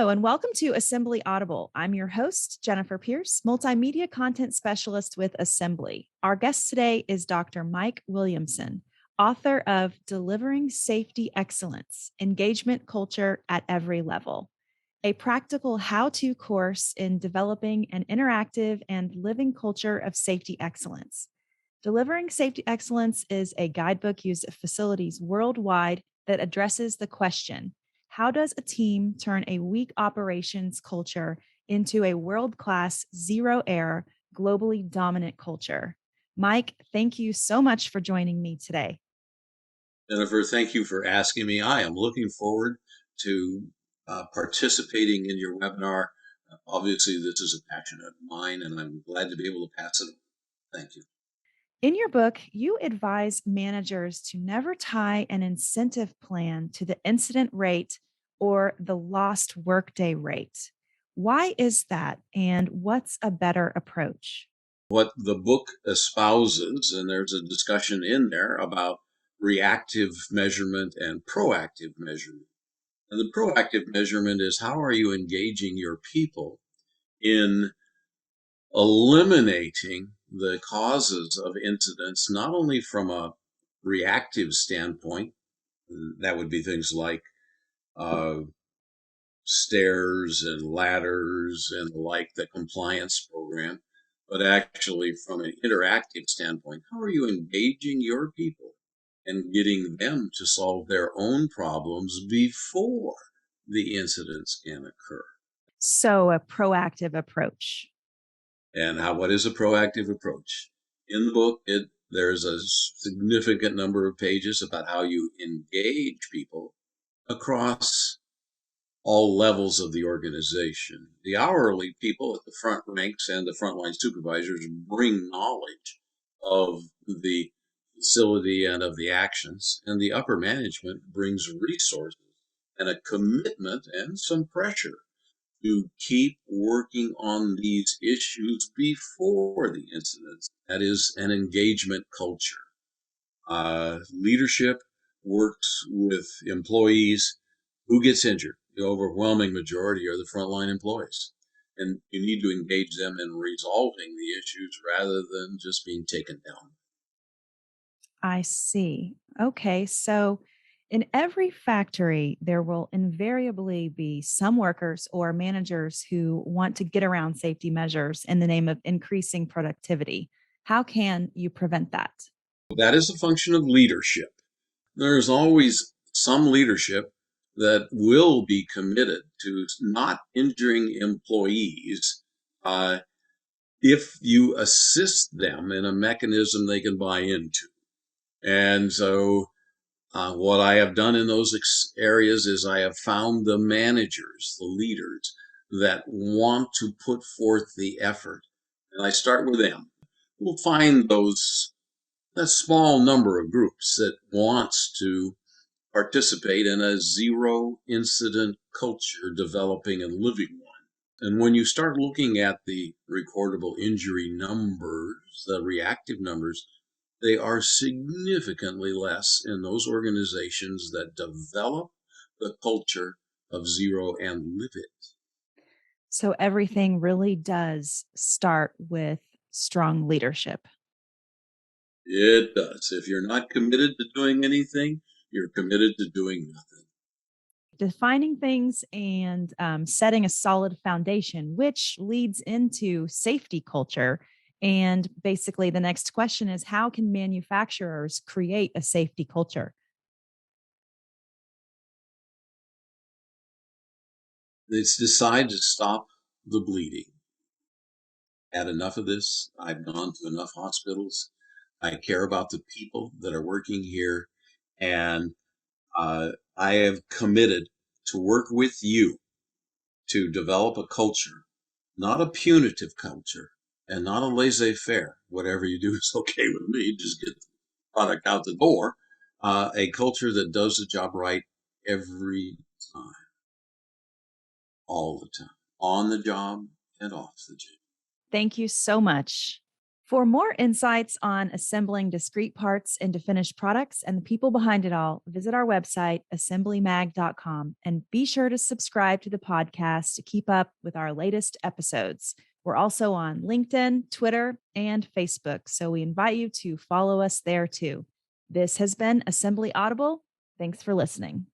Hello, and welcome to Assembly Audible. I'm your host, Jennifer Pierce, multimedia content specialist with Assembly. Our guest today is Dr. Mike Williamsen, author of Delivering Safety Excellence Engagement Culture at Every Level, a practical how to course in developing an interactive and living culture of safety excellence. Delivering Safety Excellence is a guidebook used at facilities worldwide that addresses the question: how does a team turn a weak operations culture into a world-class, zero-error, globally dominant culture? Mike, thank you so much for joining me today. Jennifer, thank you for asking me. I am looking forward to participating in your webinar. Obviously, this is a passion of mine, and I'm glad to be able to pass it on. Thank you. In your book, you advise managers to never tie an incentive plan to the incident rate or the lost workday rate. Why is that? And what's a better approach? What the book espouses, and there's a discussion in there about reactive measurement and proactive measurement. And the proactive measurement is, how are you engaging your people in eliminating the causes of incidents, not only from a reactive standpoint, that would be things like uh, stairs and ladders and the like, the compliance program, but actually from an interactive standpoint, how are you engaging your people and getting them to solve their own problems before the incidents can occur? So, a proactive approach. And what is a proactive approach? In the book, there's a significant number of pages about how you engage people across all levels of the organization. The hourly people at the front ranks and the frontline supervisors bring knowledge of the facility and of the actions, and the upper management brings resources and a commitment and some pressure to keep working on these issues before the incidents. That is an engagement culture. Leadership works with employees. Who gets injured? The overwhelming majority are the frontline employees. And you need to engage them in resolving the issues rather than just being taken down. I see. Okay. So, in every factory, there will invariably be some workers or managers who want to get around safety measures in the name of increasing productivity. How can you prevent that? That is a function of leadership. There's always some leadership that will be committed to not injuring employees if you assist them in a mechanism they can buy into. And so what I have done in those areas is I have found the managers, the leaders that want to put forth the effort. And I start with them. We'll find that small number of groups that wants to participate in a zero incident culture, developing and living one. And when you start looking at the recordable injury numbers, the reactive numbers, they are significantly less in those organizations that develop the culture of zero and live it. So, everything really does start with strong leadership. It does. If you're not committed to doing anything, you're committed to doing nothing. Defining things and setting a solid foundation, which leads into safety culture. And basically, the next question is, how can manufacturers create a safety culture? It's decide to stop the bleeding. Had enough of this. I've gone to enough hospitals. I care about the people that are working here. And I have committed to work with you to develop a culture, not a punitive culture and not a laissez-faire. Whatever you do is okay with me. Just get the product out the door. A culture that does the job right every time, all the time, on the job and off the job. Thank you so much For more insights on assembling discrete parts into finished products and the people behind it all, visit our website, assemblymag.com, and be sure to subscribe to the podcast to keep up with our latest episodes. We're also on LinkedIn, Twitter, and Facebook, so we invite you to follow us there too. This has been Assembly Audible. Thanks for listening.